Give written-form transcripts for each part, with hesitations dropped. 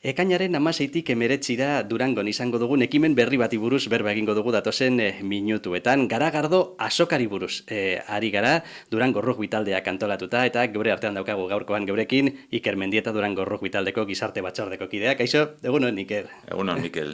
Ekainaren 16tik 19ra Durangon izango dugun ekimen berri bati buruz berba egingo dugu datozen minutuetan. Garagardo azokari buruz ari gara Durango Rugby taldeak antolatuta eta geure artean daukagu gaurkoan geurekin Iker Mendieta Durango Rugby taldeko gizarte batzordeko kideak. Kaixo, egunon Iker. Egunon, Mikel.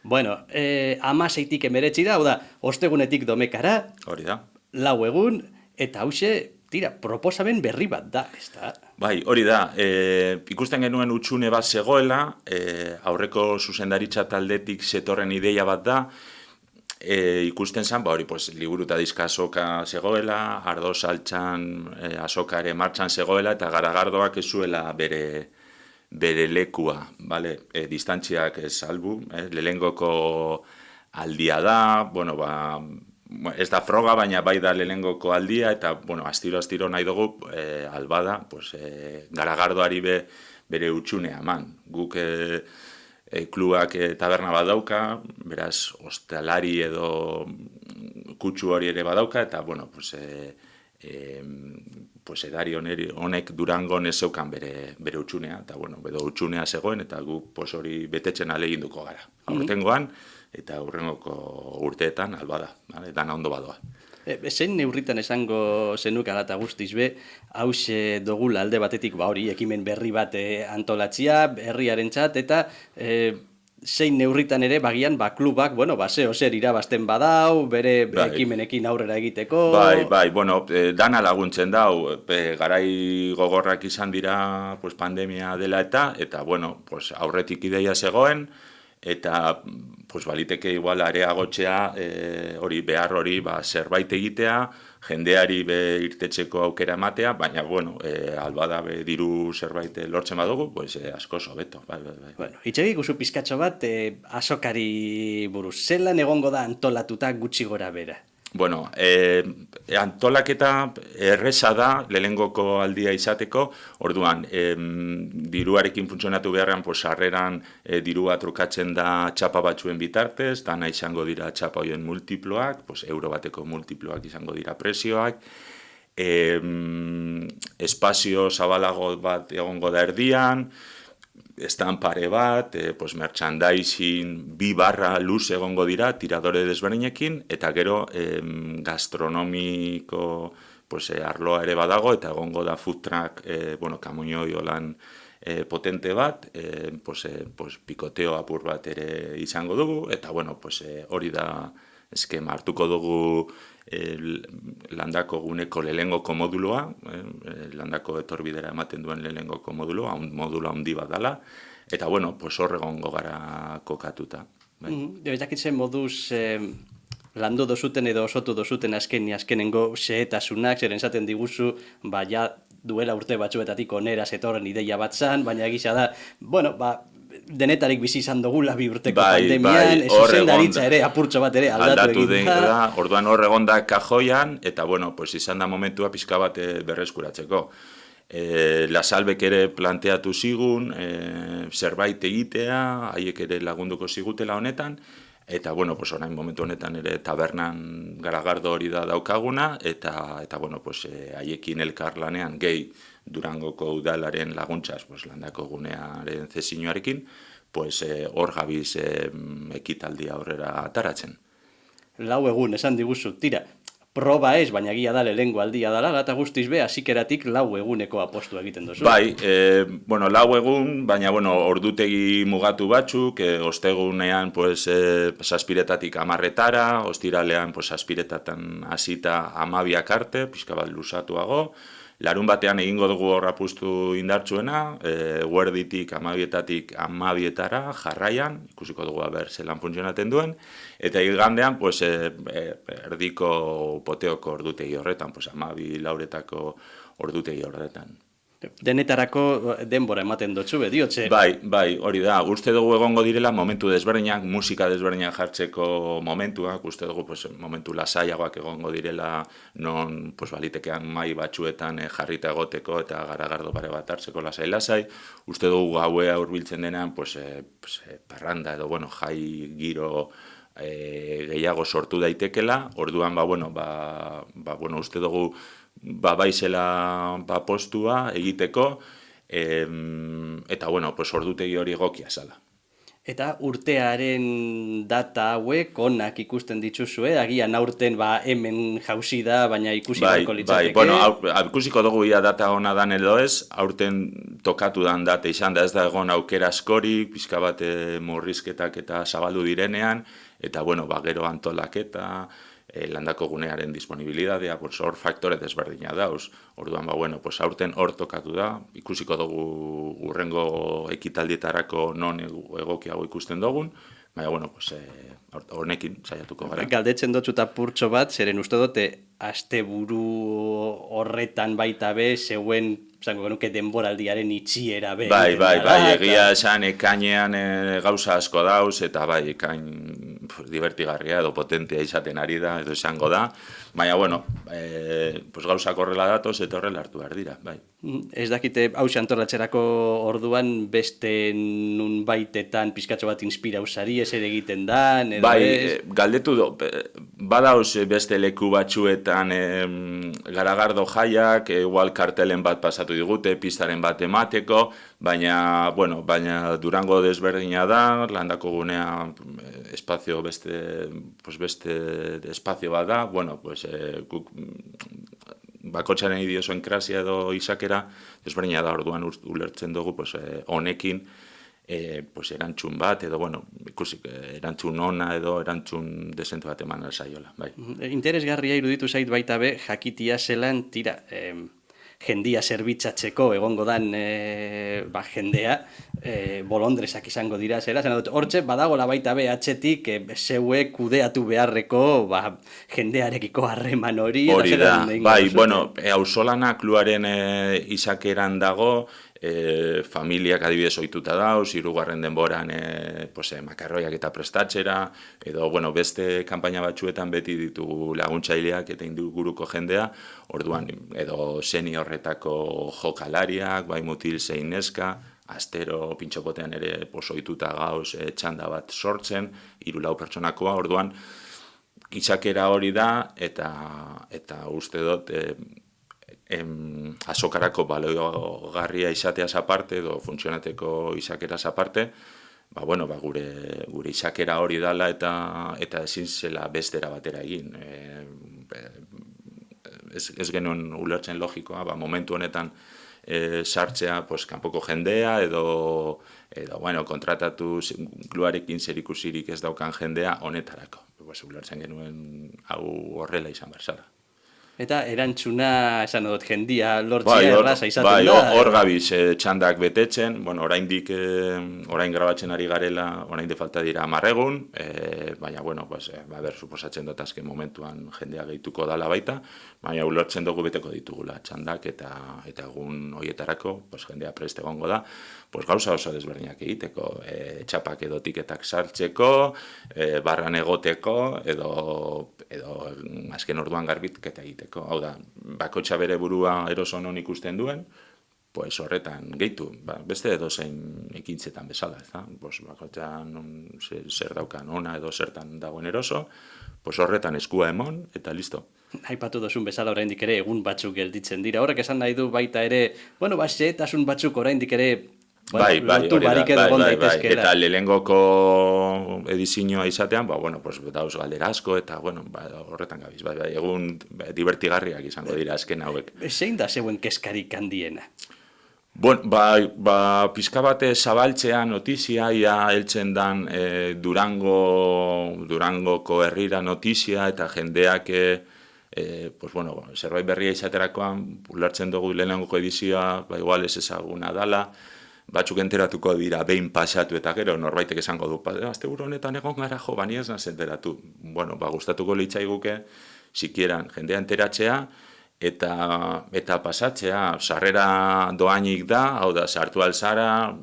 Bueno, 16tik 19ra, hau da, ostegunetik domekara, Hori da. 4 egun, eta hause, tira, proposamen berri bat da, ez da? Bai, hori da. Ikusten genuen utxune bat zegoela, aurreko zuzendaritza taldetik zetorren ideia bat da, ikusten zen, hori, liburu eta dizka azoka zegoela, ardo saltxan azoka ere martxan zegoela, eta garagardoak ez zuela bere lekua, distantziak ez albu, lehenengoko aldia da, ez da froga, baina bai da lehenengoko aldia, eta, astiro nahi dugu, albada, garagardoari bere utxunea eman. Guk klubak taberna bat dauka, beraz, ostalari edo kutsu hori ere badauka, eta, edari honek Durangon ez zeukan bere utxunea, eta, edo utxunea zegoen, eta guk hori betetzen ahaleginduko gara. Aurtengoan, eta hurrengoko urteetan albada, dana ondo badoa. Zein neurritan esango zenuk ala eta guztiz be, hause dogula alde batetik hori ekimen berri bat antolatzia, herriarentzat, eta zein neurritan ere bagian klubak, zeo zer irabazten badau, bere ekimenekin aurrera egiteko. Bai, dana laguntzen dau, garai gogorrak izan dira pandemia dela eta aurretik ideia zegoen, eta baliteke igual areagotzea hori behar hori zerbait egitea, jendeari irtetzeko aukera ematea, baina albada diru zerbait lortzen badugu, asko hobeto. Itxegi guzu pizkatxo bat azokari buruz, zelan egongo da antolatuta gutxi gora bera? Antolaketa erreza da lehengoko aldia izateko, orduan, diruarekin funtzionatu beharrean, sarreran dirua trukatzen da txapa batzuen bitartez, dana izango dira txapa horien multiploak, euro bateko multiploak izango dira prezioak, espazio zabalago bat egongo da erdian, estampare bat, merchandising, 2 barra luz egongo dira, tiradore desberdinekin, eta gero gastronomiko arloa ere badago, eta egongo da food truck, kamuñoi holan potente bat, pikoteo apur bat ere izango dugu, eta hori da eskema hartuko dugu landako guneko lehengoko moduloa, landako etorbidera ematen duen lehengoko moduloa, modulo handi bat dela, eta hor egongo gara kokatuta. Jakitzen moduz landu dozuten edo osotu dozuten azkenengo xehetasunak, zeren esaten diguzu, duela urte batzuetatik onera zetorren ideia bat zan, baina egisa da, denetarik bizi izan dugula 2 urteko pandemian, zuzendaritza ere, apurtxo bat ere aldatu egin da. Orduan hor egon da kajoian, eta izan da momentua pixka bat berreskuratzeko. Lasalbek ere planteatu zigun, zerbait egitea, haiek ere lagunduko zigutela honetan, eta orain momentu honetan ere tabernan garagardo hori da daukaguna, eta haiekin elkarlanean gehi Durangoko udalaren laguntzaz, landako gunearen zezinoarekin, hor gabiz ekitaldia aurrera ataratzen. 4 egun, esan diguzu, tira, proba ez, baina egia da lehengo aldia dela, eta guztiz be, hasikeratik 4 eguneko apostu egiten duzu. Bai, 4 egun, baina ordutegi mugatu batzuk, ostegunean zazpiretatik 10etara, ostiralean zazpiretatan hasita 12 arte, pixka bat luzatuago, larun batean egingo dugu hor apustu indartsuena, guerditik 12etatik 12etara jarraian, ikusiko dugu zelan funtzionatzen duen, eta igandean erdiko poteoko ordutegi horretan, 12 lauretako ordutegi horretan. Denetarako denbora ematen dutzu, diotxe? Bai, hori da. Uste dugu egongo direla momentu desberdinak, musika desberdinak jartzeko momentuak, uste dugu momentu lasaiagoak egongo direla non balitekean mai batzuetan jarrita egoteko eta garagardo pare bat hartzeko lasai. Uste dugu gauea hurbiltzen denean parranda edo jai giro gehiago sortu daitekela, orduan uste dugu baizela postua egiteko, Eta, bueno, pues ordutegi hori egokia zala. Eta urtearen data hauek onak ikusten dituzue, agian aurten hemen jauzi da, baina ikusi beharko litzateke. Bueno, ikusiko dugu ia data ona dan edo ez, aurten tokatu dan data izan da, ez da egon aukera askorik, pixka bat murrizketak eta zabaldu direnean, eta bueno, gero antolaketa, landako gunearen disponibilidadea, hor faktore desberdina dauz. Orduan, bueno, aurten hor tokatu da, ikusiko dugu urrengo ekitaldietarako non egokiago ikusten dugun, baina, bueno, honekin saiatuko gara. Galdetzen dut apurtxo bat, zeren uste dute asteburu horretan baita be, zeuen, zango genuke denboraldiaren itxiera be. Bai, egia esan ekainean gauza asko dauz, eta ekain divertigarria edo potentea izaten ari da, edo izango da, baina, bueno, gauzak horrela datoz eta horrela hartu behar dira, bai. Ez dakite, hauxe antolatxerako orduan beste nun baitetan pizkatxo bat inspira usari, ez ere egiten dan, edo ez? Galdetu do, badauz beste leku batzuetan garagardo jaiak, igual kartelen bat pasatu digute, pistaren bat emateko, baina Durango desberdina da, landako gunea espazio beste espazio bat da, bueno, guk bakotxaren idiosoenkrasia edo izakera desberdina da, orduan ulertzen dugu honekin erantzun bat, edo, bueno, ikusik, erantzun ona edo erantzun desente bat eman saiola, bai. Interesgarria iruditu zait baita be, jakitia zelan, tira, jendia zerbitzatzeko egongo dan jendea, bolondresak izango dira zela, zen dut, hortxe badagola baita be atxetik zeue kudeatu beharreko jendearekiko harreman hori. Hori da, bai, bueno, Auzolana kluaren izakeran dago, familiak adibidez ohituta dauz, hirugarren denboran makarroiak eta prestatxera, edo, bueno, beste kanpaina batzuetan beti ditugu laguntzaileak eta inguruko jendea, orduan, edo seniorretako jokalariak, bai mutil zein neska, astero pintxopotean ere ohituta gauz txanda bat sortzen, 3-4 pertsonakoa, orduan, izakera hori da, eta uste dut, azokarako baliogarria izateaz aparte, edo funtzionateko izakeraz aparte, gure izakera hori dala eta ezin zela bestera batera egin. Ez genuen ulertzen logikoa, momentu honetan sartzea kanpoko jendea, edo kontratatu kluarekin zerikusirik ez daukan jendea honetarako. Ulertzen genuen hau horrela izan berzala. Eta erantzuna, esan dut, jendia lortzea erraza izaten da. Bai, hor gabiz txandak betetzen, orain grabatzen ari garela, orain de falta dira 10 egun, baina, suposatzen dut azken momentuan jendea gehituko dala baita, baina ulertzen dugu beteko ditugula txandak eta egun horietarako jendea preste egongo da, gauza oso desberdinak egiteko, txapak edo tiketak sartzeko, barran egoteko, edo azken orduan garbitketa egiteko. Hau da, bakotxa bere burua eroso non ikusten duen, horretan gehitu, beste edozein ekintzetan bezala, ez da? Bakotxan zer daukan ona edo zertan dagoen eroso, horretan eskua emon, eta listo. Aipatu dozun bezala oraindik ere egun batzuk gelditzen dira. Horrek esan nahi du baita ere, xehetasun batzuk oraindik ere lotu barik edo egon daitezkeela. Eta lehengoko edizioa izatean, dauz galdera asko, eta horretan gabiz, egun divertigarriak izango dira azken hauek. Zein da zeuen keskarik handiena? Pizka bate zabaltzea notizia, ia heltzen dan Durangoko herrira notizia, eta jendeak zerbait berria izaterakoan, ulertzen dugu lehenengoko edizioa, igual ez ezaguna dala, batzuk enteratuko dira behin pasatu eta gero norbaitek esango du, asteburu honetan egon gara jo, bani ez naz enteratu. Gustatuko litzaiguke, sikieran jendea enteratzea, eta pasatzea, sarrera doainik da, hau da, sartu alzara,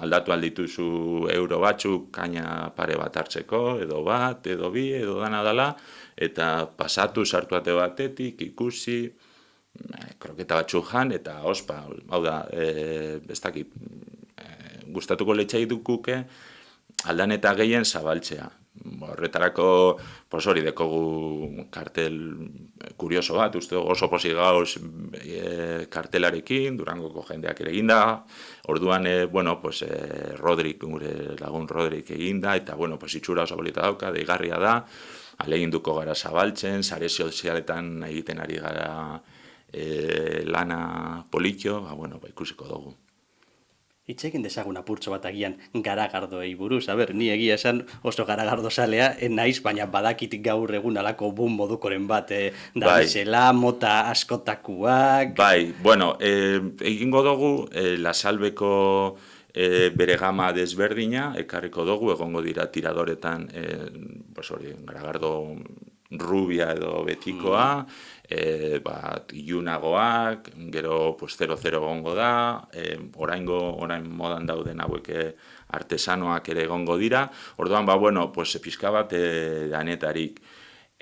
aldatu aldituzu euro batzuk, kaina pare bat hartzeko, edo bat, edo bi, edo dana dala, eta pasatu sartu ate batetik, ikusi, kroketa batzuk jan, eta ospa, hau da, ez dakit, gustatuko leitzaik dukuke, aldan eta gehien zabaltzea. Horretarako, pues hori dekogu kartel kurioso bat, uste oso pozik gauz kartelarekin, Durangoko jendeak ere eginda, orduan, bueno, pues, Rodrik, gure lagun Rodrik eginda, eta, bueno, pues, itxura oso bolita dauka, deigarria da, aleginduko gara zabaltzen, sare sozialetan egiten ari gara lana politxo, bueno, ikusiko dugu. Hitz egin dezagun apurtxo bat agian garagardoei buruz. Ni egia esan oso garagardo salea naiz, baina badakit gaur egun alako boom modukoren bat da bizela, mota askotakuak... Bai, bueno, egingo dugu Lasalbeko bere gama desberdina, ekarriko dugu, egongo dira tiradoretan, garagardo rubia edo betikoa, ilunagoak, gero 0-0 egongo da, orain modan dauden hauek artesanoak ere egongo dira, orduan, bueno, pixka bat danetarik.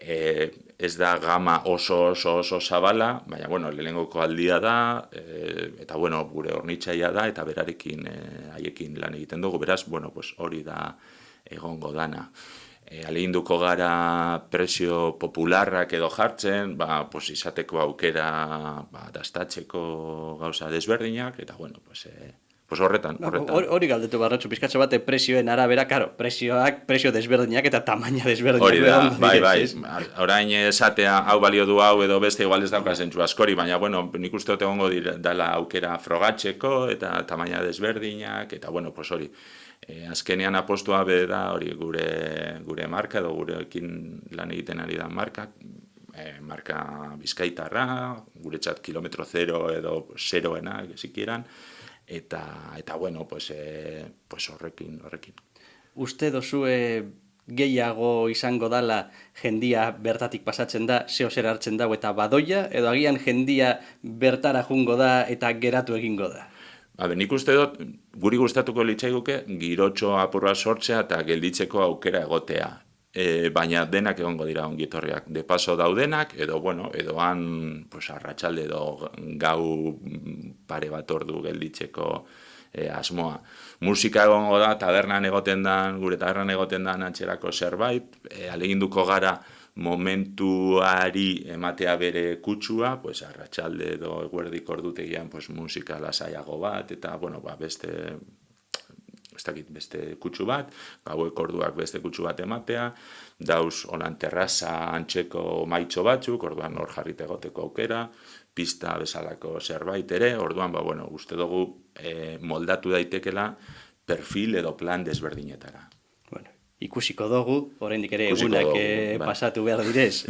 Ez da gama oso zabala, baina, bueno, lehenengoko aldia da, eta, bueno, gure hornitzaia da, eta berarekin haiekin lan egiten dugu, beraz, bueno, hori da egongo dana. Aleginduko gara presio popularrak edo jartzen, izateko aukera dastatzeko gauza desberdinak, eta, bueno, horretan. Hori galdetu barratxu, pizkatxo bate presioen arabera, presio desberdinak eta tamaina desberdinak. Hori da, bai, orain esatea hau balio du hau edo beste igual ez dauka zentzu askori, baina, bueno, nik uste dut egongo dela aukera frogatzeko eta tamaina desberdinak, eta, bueno, hori. Azkenean apostua be da hori gure marka edo gurekin lan egiten ari da marka bizkaitarra, guretzat kilometro zero edo zeroena, esikieran, eta bueno, horrekin. Uste dozue gehiago izango dala jendia bertatik pasatzen da, zer hartzen dago eta badoia, edo agian jendia bertara jungo da eta geratu egingo da? Nik uste dut, guri gustatuko litzaiguke, girotxo apurra sortzea eta gelditzeko aukera egotea. Baina denak egongo dira ongitorriak. De paso daudenak, edo han arratsalde edo gau pare bat ordu gelditzeko asmoa. Musika egongo da, tabernan egoten dan, gure tabernan egoten dan antxerako zerbait, aleginduko gara momentuari ematea bere kutsua, arratsalde edo eguerdik ordutegian musika lasaiago bat, eta, beste kutsu bat, gauek orduak beste kutsu bat ematea, dauz holan terraza antxeko maitxo batzuk, orduan hor jarrite egoteko aukera, pista bezalako zerbait ere, orduan, uste dugu moldatu daitekela perfil edo plan desberdinetara. Ikusiko dugu, oraindik ere egunak pasatu behar direz,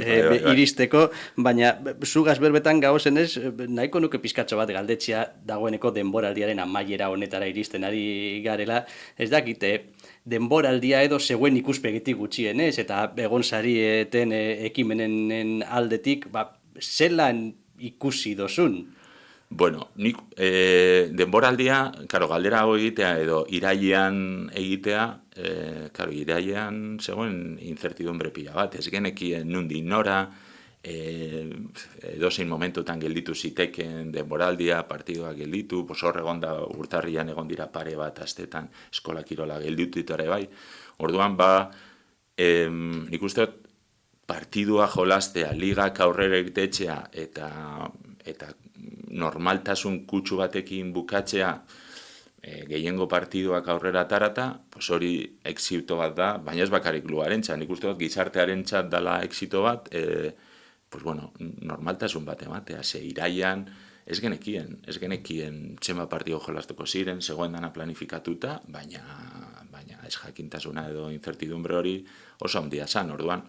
iristeko, baina zugaz berbetan gauzenez, nahiko nuke pizkatxo bat galdetzea dagoeneko denboraldiaren amaiera honetara iristen ari garela, ez dakite, denboraldia edo zeuen ikuspegitik gutxienez, eta egon sarieten ekimenen aldetik, zelan ikusi dozun? Bueno, nik denboraldia, galdera hau egitea edo irailean egitea, irailean zegoen incertidumbre pila bat, ez genekien nundi nora, edozein momentutan gelditu ziteken denboraldia, partidoa gelditu, hor egon da urtarrian egon dira pare bat astetan eskola kirola gelditu ditore bai. Orduan nik uste partidua jolastea, ligak aurrera egitetxea eta normaltasun kutsu batekin bukatzea gehiengo partiduak aurrera atarata, hori exito bat da, baina ez bakarrik klubarentzat, nik uste dut gizartearentzat dala exito bat, normaltasun bat ematea, iraian ez genekien txema partido jolastuko ziren, zegoen dana planifikatuta, baina ez jakintasuna edo incertidumbre hori oso handia zan, orduan,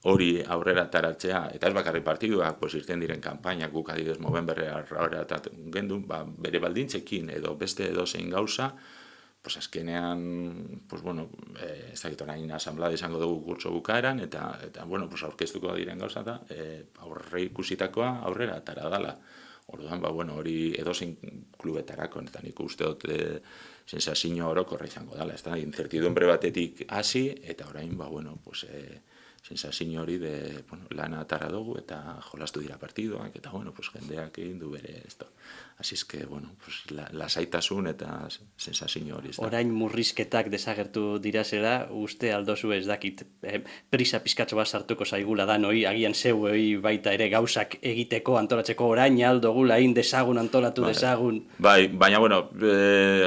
hori aurrera taratzea, eta ez bakarri partiduak, irten diren kanpainak guk adidez Movemberre aurrera gendu, bere baldintzekin edo beste edozein gauza, azkenean, ez dakit orain asamblea izango dugu kurtso bukaeran, eta aurkeztuko diren gauza da, aurre ikusitakoa aurrera tara dala. Orduan, hori edozein klubetarako, eta nik uste dut sensazio orokorra izango dala, ez da, incertidumbre batetik hasi, eta orain, sensazio hori de, bueno, lana atara dugu eta jolastu dira partidoak, eta, bueno, pues, jendeak egin du bere, esto. Así es que, bueno, pues, lasaitasun eta sensazio hori, ez da. Orain murrizketak desagertu dirasela, uste aldozu ez dakit, prisa pizkatxo bat sartuko zaigula dan hori, agian zeuei baita ere gauzak egiteko, antolatzeko orain aldogula, hain desagun antolatu desagun. Bai, baina, bueno,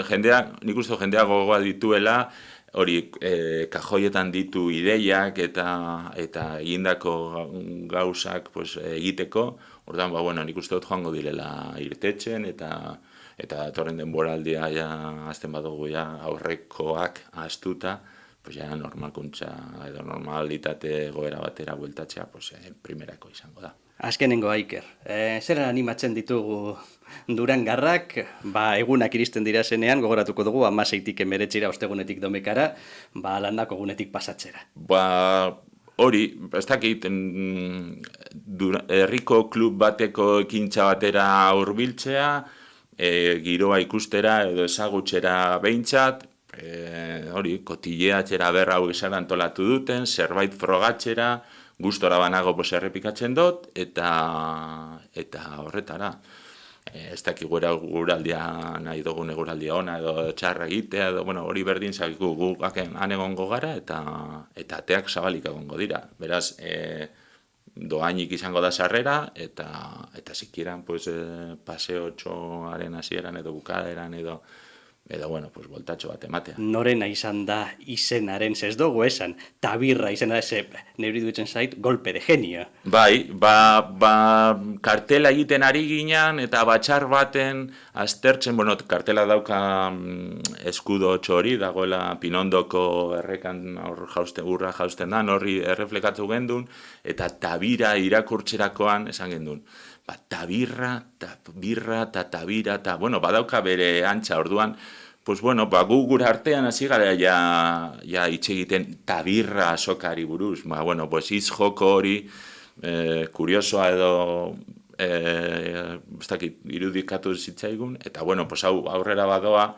jendeak, nik uste jendeak gogoa dituela, hori kajoietan ditu ideiak eta egindako gauzak pues, egiteko, orduan, bueno, nik uste dut joango direla irtetzen eta datorren denboraldia ja azten badugu ja aurrekoak ahaztuta, pues ja normalkuntza edo normalitate goera batera bueltatzea pues, primerako izango da. Azkenengo Aiker, zer animatzen ditugu Durangarrak, egunak iristen dira zenean, gogoratuko dugu, 16tik 19 ostegunetik Domekara, landako egunetik pasatzera. Hori, ez dakit, herriko klub bateko ekintza batera hurbiltzea, giroa ikustera edo ezagutzera behintzat, hori, kotileatzera berra hau izan antolatu duten, zerbait frogatzera, gustora banago errepikatzen dut, eta horretara. Ez dakik guraldia nahi dugun eguraldia ona edo txarra egitea, edo hori berdin zakiku gukaken anegongo gara eta ateak zabalik egongo dira. Beraz, doainik izango da sarrera eta zikieran paseo txoaren hasieran edo bukaeran edo voltatxo bat ematea. Norena izan da izenaren, ez dugu esan, tabirra izena da, nebri duitzen zait, golpe de genio. Bai, kartela egiten ari ginen eta batxar baten aztertzen, kartela dauka eskudo txori, dagoela Pinondoko errekan urra jausten da, horri erreflekatu gendun, eta tabira irakurtzerakoan esan gendun. Tabirra, birra, tabira, badauka bere antza orduan, gu gure artean hasi gara ja hitz egiten tabirra azokari buruz. Hitz joko hori, kuriosoa edo, irudikatu zitzaigun, eta hau aurrera badoa,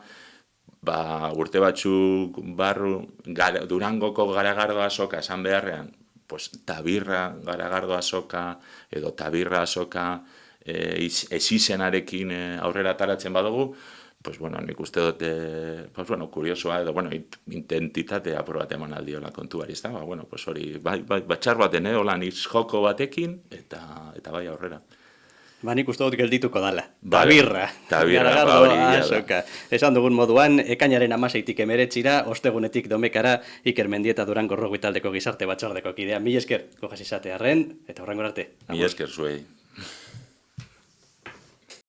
urte batzuk barru Durangoko garagardo azoka esan beharrean, tabirra garagardo azoka edo tabirra azoka esizenarekin aurrera ataratzen badugu, nik uste dut, kuriosoa edo, identitatea probat eman aldiola kontuari, ez da? Hori, batxar baten, holan joko batekin, eta bai aurrera. Nik uste dut geldituko dala. Tabirra. Hori. Esan dugun moduan, ekainaren 16tik 19 ostegunetik Domekara, Iker Mendieta Durango Rugby taldeko gizarte batzordeko kidea. Mila esker, gogaz izatearren, eta horrengor arte. Mila esker zuei.